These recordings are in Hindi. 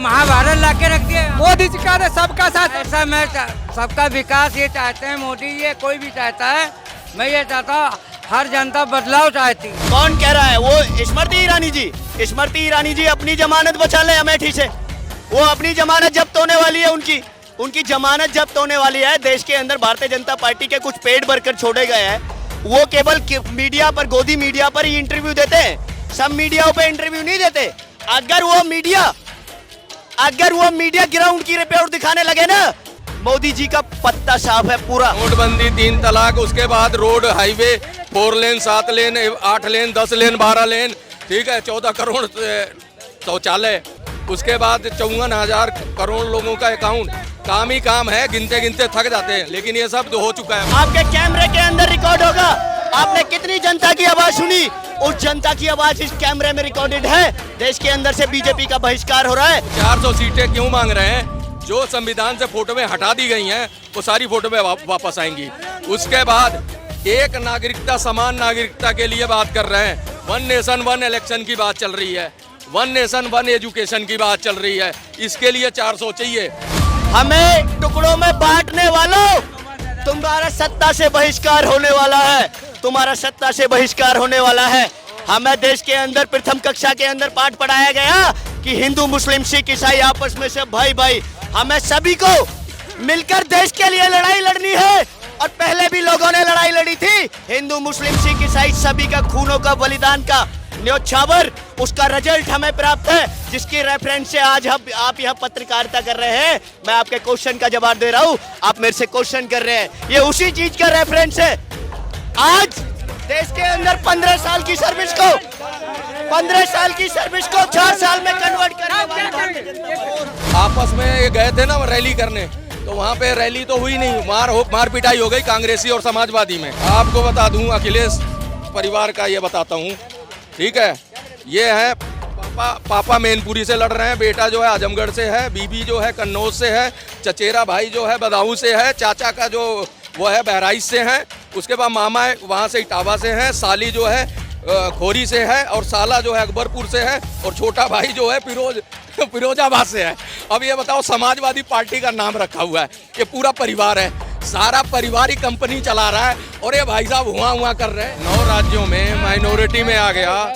महाभारत ला के रख दिया मोदी जी का सबका साथ। ऐसा मैं सबका विकास ये चाहते हैं मोदी जी, कोई भी चाहता है। मैं ये चाहता हूँ हर जनता बदलाव चाहती है। कौन कह रहा है? वो स्मृति ईरानी जी। स्मृति ईरानी जी अपनी जमानत बचा ले अमेठी से। वो अपनी जमानत जब्त होने वाली है, उनकी जमानत जब्त होने वाली है। देश के अंदर भारतीय जनता पार्टी के कुछ पेड वर्कर छोड़े गए हैं। वो केवल मीडिया पर, गोदी मीडिया पर ही इंटरव्यू देते हैं, सब मीडिया पे इंटरव्यू नहीं देते। अगर वो मीडिया ग्राउंड की रिपोर्ट दिखाने लगे ना, मोदी जी का पत्ता साफ है पूरा। नोटबंदी, 3 तलाक, उसके बाद रोड, हाईवे, 4 लेन, 7 लेन, 8 लेन, 10 लेन, 12 लेन, ठीक है, 14 करोड़ शौचालय, उसके बाद 54,000 करोड़ लोगों का अकाउंट। काम ही काम है, गिनते गिनते थक जाते हैं, लेकिन ये सब हो चुका है। आपके कैमरे के अंदर रिकॉर्ड होगा, आपने कितनी जनता की आवाज सुनी, उस जनता की आवाज इस कैमरे में रिकॉर्डेड है। देश के अंदर से बीजेपी का बहिष्कार हो रहा है। 400 सीटें क्यों मांग रहे हैं? जो संविधान से फोटो में हटा दी गई हैं, वो सारी फोटो में वापस आएंगी। उसके बाद एक नागरिकता, समान नागरिकता के लिए बात कर रहे हैं। 1 नेशन 1 इलेक्शन की बात चल रही है, 1 नेशन 1 एजुकेशन की बात चल रही है। इसके लिए 400 चाहिए। हमें टुकड़ों में बांटने वालों, तुम्हारा सत्ता से बहिष्कार होने वाला है, तुम्हारा सत्ता से बहिष्कार होने वाला है। हमें देश के अंदर प्रथम कक्षा के अंदर पाठ पढ़ाया गया कि हिंदू, मुस्लिम, सिख, ईसाई आपस में से भाई भाई। हमें सभी को मिलकर देश के लिए लड़ाई लड़नी है, और पहले भी लोगों ने लड़ाई लड़ी थी। हिंदू, मुस्लिम, सिख, ईसाई सभी का खूनों का, बलिदान का न्योछावर, उसका रिजल्ट हमें प्राप्त है, जिसकी रेफरेंस से आज आप यह पत्रकारिता कर रहे हैं। मैं आपके क्वेश्चन का जवाब दे रहा हूँ, आप मेरे से क्वेश्चन कर रहे हैं। ये उसी चीज का रेफरेंस है। आज देश के अंदर 15 साल की सर्विस को 4 साल में कन्वर्ट करने वाले आपस में ये गए थे ना रैली करने, तो वहाँ पे रैली तो हुई नहीं, मार पिटाई हो गई कांग्रेसी और समाजवादी में। आपको बता दूं, अखिलेश परिवार का ये बताता हूँ, ठीक है। ये है पापा मैनपुरी से लड़ रहे हैं, बेटा जो है आजमगढ़ से है, बीबी जो है कन्नौज से है, चचेरा भाई जो है बदाऊं से है, चाचा का जो वो है बहराइच से है, उसके बाद मामा वहाँ से इटावा से है, साली जो है खोरी से है, और साला जो है अकबरपुर से है, और छोटा भाई जो है फिरोजाबाद से है। अब ये बताओ, समाजवादी पार्टी का नाम रखा हुआ है, ये पूरा परिवार है, सारा परिवार ही कंपनी चला रहा है, और ये भाई साहब हुआ कर रहे हैं। 9 राज्यों में माइनॉरिटी में आ गया।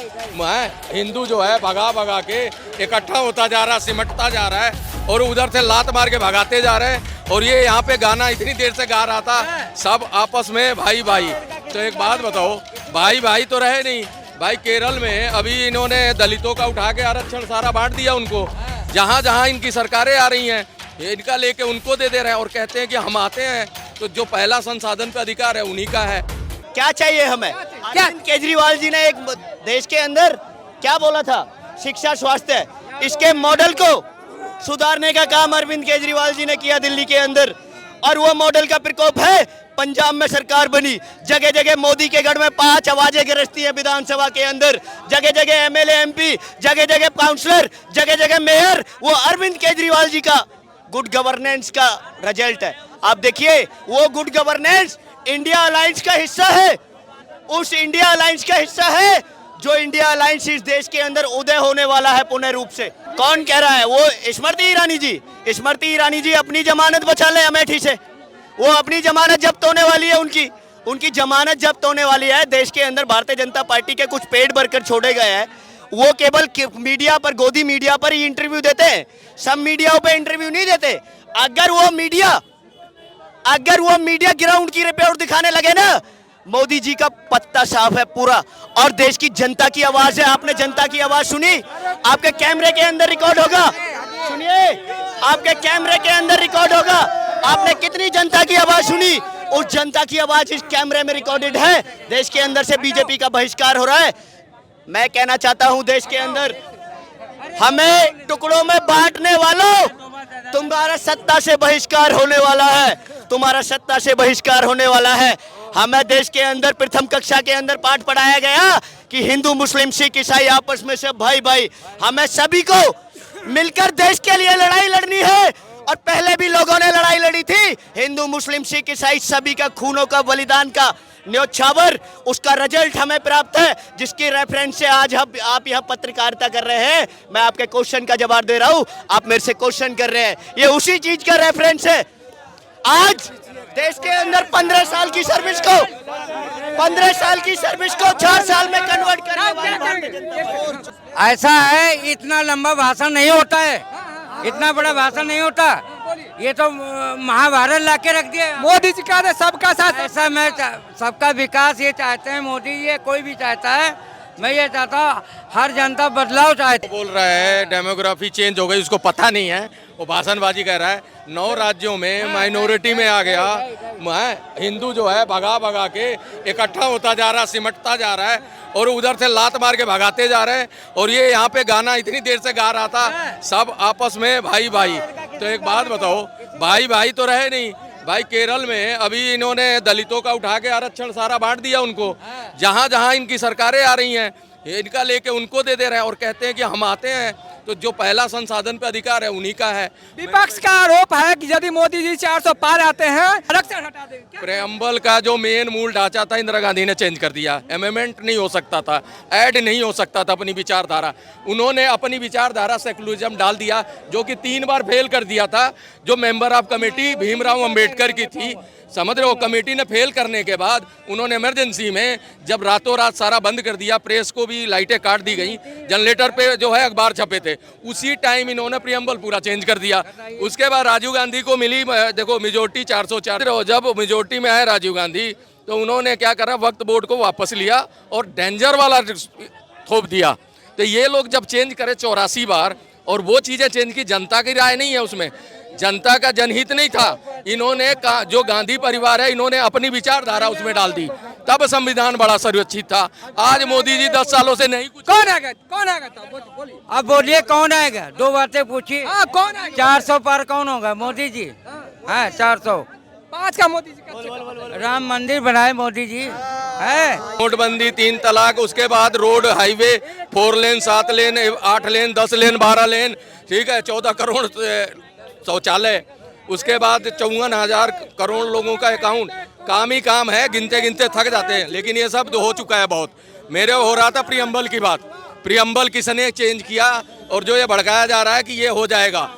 हिंदू जो है भगा के इकट्ठा होता जा रहा है, सिमटता जा रहा है, और उधर से लात मार के भगाते जा रहे हैं। और ये यहाँ पे गाना इतनी देर से गा रहा था, सब आपस में भाई भाई। तो एक बात बताओ, भाई भाई तो रहे नहीं भाई। केरल में अभी इन्होंने दलितों का उठा के आरक्षण सारा बांट दिया उनको। जहाँ जहाँ इनकी सरकारें आ रही हैं, इनका लेके उनको दे रहे हैं, और कहते हैं कि हम आते हैं तो जो पहला संसाधन पे अधिकार है उन्हीं का है। क्या चाहिए हमें? क्या केजरीवाल जी ने एक देश के अंदर क्या बोला था? शिक्षा, स्वास्थ्य, इसके मॉडल को सुधारने का काम अरविंद केजरीवाल जी ने किया दिल्ली के अंदर, और वो मॉडल का प्रकोप है। पंजाब में सरकार बनी, जगह जगह मोदी के गढ़ में 5 आवाजें गरजती हैं विधानसभा के अंदर, जगह जगह एमएलए, एमपी, जगह जगह काउंसलर, जगह जगह मेयर। वो अरविंद केजरीवाल जी का गुड गवर्नेंस का रिजल्ट है। आप देखिए, वो गुड गवर्नेंस इंडिया अलायंस का हिस्सा है, उस इंडिया अलायंस का हिस्सा है जो इंडिया अलायंस इस देश के अंदर उदय होने वाला है पूर्ण रूप से। कौन कह रहा है? वो स्मृति ईरानी जी। स्मृति ईरानी जी अपनी जमानत बचा ले अमेठी से। वो अपनी जमानत जब्त होने वाली है, उनकी जमानत जब्त होने वाली है। देश के अंदर भारतीय जनता पार्टी के कुछ पेड वर्कर छोड़े गए हैं। वो केवल मीडिया पर, गोदी मीडिया पर ही इंटरव्यू देते हैं, सब मीडिया पे इंटरव्यू नहीं देते। अगर वो मीडिया ग्राउंड की रिपोर्ट दिखाने लगे ना, मोदी जी का पत्ता साफ है पूरा, और देश की जनता की आवाज है। आपने जनता की आवाज सुनी, आपके कैमरे के अंदर रिकॉर्ड होगा, सुनिए, आपके कैमरे के अंदर रिकॉर्ड होगा। आपने कितनी जनता की आवाज सुनी, उस जनता की आवाज इस कैमरे में रिकॉर्डेड है। देश के अंदर से बीजेपी का बहिष्कार हो रहा है। मैं कहना चाहता हूं, देश के अंदर हमें टुकड़ों में बांटने वालों, तुम्हारा सत्ता से बहिष्कार होने वाला है, तुम्हारा सत्ता से बहिष्कार होने वाला है। हमें देश के अंदर प्रथम कक्षा के अंदर पाठ पढ़ाया गया कि हिंदू, मुस्लिम, सिख, ईसाई आपस में से भाई भाई। हमें सभी को मिलकर देश के लिए लड़ाई लड़नी है, और पहले भी लोगों ने लड़ाई लड़ी थी, हिंदू मुस्लिम सिख ईसाई सभी का खूनों का बलिदान का न्योछावर, उसका रिजल्ट हमें प्राप्त है, जिसकी रेफरेंस से आज आप यह पत्रकारिता कर रहे हैं। मैं आपके क्वेश्चन का जवाब दे रहा हूं, आप मेरे से क्वेश्चन कर रहे हैं, ये उसी चीज का रेफरेंस है। आज देश के अंदर 15 साल की सर्विस को 4 साल में कन्वर्ट करने वाले ऐसा है, इतना लंबा भाषण नहीं होता है, इतना बड़ा भाषण नहीं होता। ये तो महाभारत ला के रख दिया मोदी जी का सबका साथ। ऐसा मैं सबका विकास ये चाहते हैं मोदी जी, कोई भी चाहता है। मैं ये चाहता हूँ हर जनता बदलाव चाहती। बोल रहा है डेमोग्राफी चेंज हो गई, उसको पता नहीं है, वो भाषणबाजी कर रहा है। 9 राज्यों में माइनॉरिटी में आ गया, हिंदू जो है भगा भगा के इकट्ठा होता जा रहा, सिमटता जा रहा है और उधर से लात मार के भगाते जा रहे हैं। और ये यहाँ पे गाना इतनी देर से गा रहा था, सब आपस में भाई भाई। तो एक बात बताओ, भाई भाई तो रहे नहीं भाई। केरल में अभी इन्होंने दलितों का उठा के आरक्षण सारा बांट दिया उनको, जहाँ जहाँ इनकी सरकारें आ रही हैं इनका लेके उनको दे रहे हैं और कहते हैं कि हम आते हैं तो जो पहला संसाधन पे अधिकार है उन्हीं का है। विपक्ष का आरोप है कि यदि मोदी जी 400 पार आते हैं आरक्षण हटा देंगे। प्रेम्बल का जो मेन मूल ढांचा था इंदिरा गांधी ने चेंज कर दिया, अमेंडमेंट नहीं हो सकता था, ऐड नहीं हो सकता था अपनी विचारधारा। उन्होंने अपनी विचारधारा सेकुलरिज्म डाल दिया, जो कि 3 बार फेल कर दिया था। जो member of committee Bhimrao Ambedkar की थी, समझ रहे हो, कमेटी ने फेल करने के बाद उन्होंने इमरजेंसी में जब रातों रात सारा बंद कर दिया, प्रेस को भी लाइटें काट दी गई, जनरेटर पे जो है अखबार छपे थे, उसी टाइम इन्होंने प्रियम्बल पूरा चेंज कर दिया। उसके बाद राजीव गांधी को मिली देखो मेजोरिटी 404, जब मेजोरिटी में आए राजीव गांधी तो उन्होंने क्या करा, वक्फ बोर्ड को वापस लिया और डेंजर वाला थोप दिया। तो ये लोग जब चेंज करे 84 बार और वो चीज़ें चेंज की, जनता की राय नहीं है उसमें, जनता का जनहित नहीं था, इन्होंने जो गांधी परिवार है इन्होंने अपनी विचारधारा उसमें डाल दी, तब संविधान बड़ा सुरक्षित था। आज मोदी जी 10 सालों से नहीं कुछ। कौन आएगा, कौन आएगा? बोलिए, अब बोलिए कौन आएगा, 2 बातें पूछिए। कौन आएगा? 400 पार कौन होगा? मोदी जी। हाँ 400 5 का मोदी जी का राम मंदिर बनाए मोदी जी है। नोटबंदी, 3 तलाक, उसके बाद रोड हाईवे 4 लेन 7 लेन 8 लेन 10 लेन 12 लेन, ठीक है, 14 करोड़ शौचालय, उसके बाद 54,000 करोड़ लोगों का अकाउंट। काम ही काम है, गिनते गिनते थक जाते हैं, लेकिन ये सब हो चुका है बहुत। मेरे हो रहा था प्रियम्बल की बात, प्रियम्बल किसने चेंज किया और जो ये भड़काया जा रहा है कि ये हो जाएगा,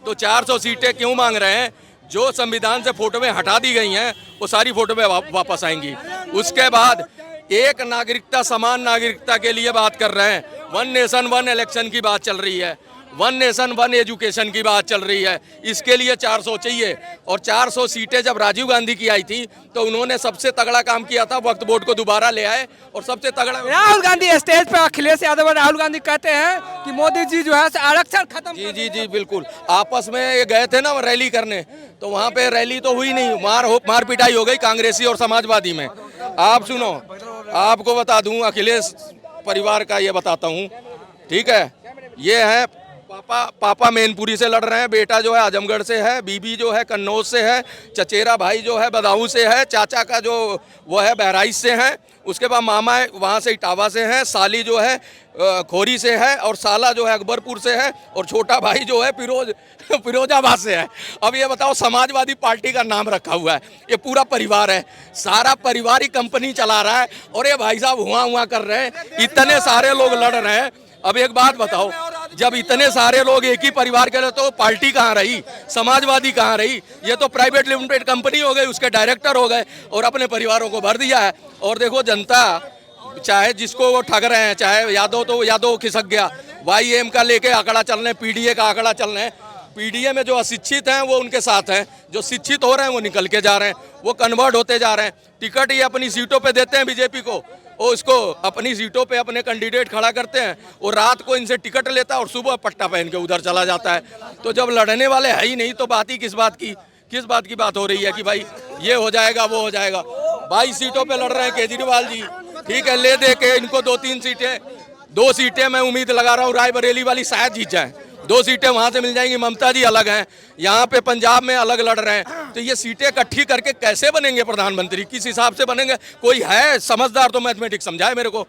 तो 400 सीटें क्यों मांग रहे हैं? जो संविधान से फोटो में हटा दी गई हैं वो सारी फोटो में वापस आएंगी। उसके बाद एक नागरिकता समान नागरिकता के लिए बात कर रहे हैं, 1 नेशन 1 इलेक्शन की बात चल रही है, 1 नेशन 1 एजुकेशन की बात चल रही है। इसके लिए 400 चाहिए। और 400 सीटें जब राजीव गांधी की आई थी तो उन्होंने सबसे तगड़ा काम किया था, वक्फ बोर्ड को दोबारा ले आए और सबसे तगड़ा। राहुल गांधी स्टेज पे अखिलेश यादव और राहुल गांधी कहते हैं कि मोदी जी जो है आरक्षण खत्म। जी बिल्कुल। आपस में ये गए थे ना रैली करने, तो वहाँ पे रैली तो हुई नहीं, मार पिटाई हो गई कांग्रेसी और समाजवादी में। आप सुनो, आपको बता दूं, अखिलेश परिवार का ये बताता हूँ, ठीक है, ये है पापा मैनपुरी से लड़ रहे हैं, बेटा जो है आजमगढ़ से है, बीबी जो है कन्नौज से है, चचेरा भाई जो है बदाऊं से है, चाचा का जो वो है बहराइच से है, उसके बाद मामा वहाँ से इटावा से है, साली जो है खोरी से है और साला जो है अकबरपुर से है और छोटा भाई जो है फिरोजाबाद से है। अब ये बताओ, समाजवादी पार्टी का नाम रखा हुआ है, ये पूरा परिवार है, सारा परिवार ही कंपनी चला रहा है और ये भाई साहब हुआ कर रहे हैं, इतने सारे लोग लड़ रहे हैं। अब एक बात बताओ, जब इतने सारे लोग एक ही परिवार के रहे तो पार्टी कहाँ रही, समाजवादी कहाँ रही? ये तो प्राइवेट लिमिटेड कंपनी हो गई, उसके डायरेक्टर हो गए और अपने परिवारों को भर दिया है। और देखो, जनता चाहे जिसको वो ठग रहे हैं, चाहे यादव तो यादव खिसक गया, YM का लेके आंकड़ा चल रहे हैं, PDA का आंकड़ा चल रहे हैं। PDA में जो अशिक्षित हैं वो उनके साथ हैं, जो शिक्षित हो रहे हैं वो निकल के जा रहे हैं, वो कन्वर्ट होते जा रहे हैं। टिकट ये अपनी सीटों पे देते हैं बीजेपी को, वो इसको अपनी सीटों पे अपने कैंडिडेट खड़ा करते हैं, और रात को इनसे टिकट लेता है और सुबह पट्टा पहन के उधर चला जाता है। तो जब लड़ने वाले है ही नहीं तो बात ही किस बात की बात हो रही है कि भाई ये हो जाएगा वो हो जाएगा। 22 सीटों पे लड़ रहे हैं केजरीवाल जी, ठीक है, ले दे के इनको 2-3 सीटें, 2 सीटें मैं उम्मीद लगा रहा हूँ रायबरेली वाली शायद जीत जाए, 2 सीटें वहाँ से मिल जाएंगी। ममता जी अलग हैं, यहाँ पे पंजाब में अलग लड़ रहे हैं, तो ये सीटें इकट्ठी करके कैसे बनेंगे प्रधानमंत्री, किस हिसाब से बनेंगे? कोई है समझदार तो मैथमेटिक्स समझाए मेरे को।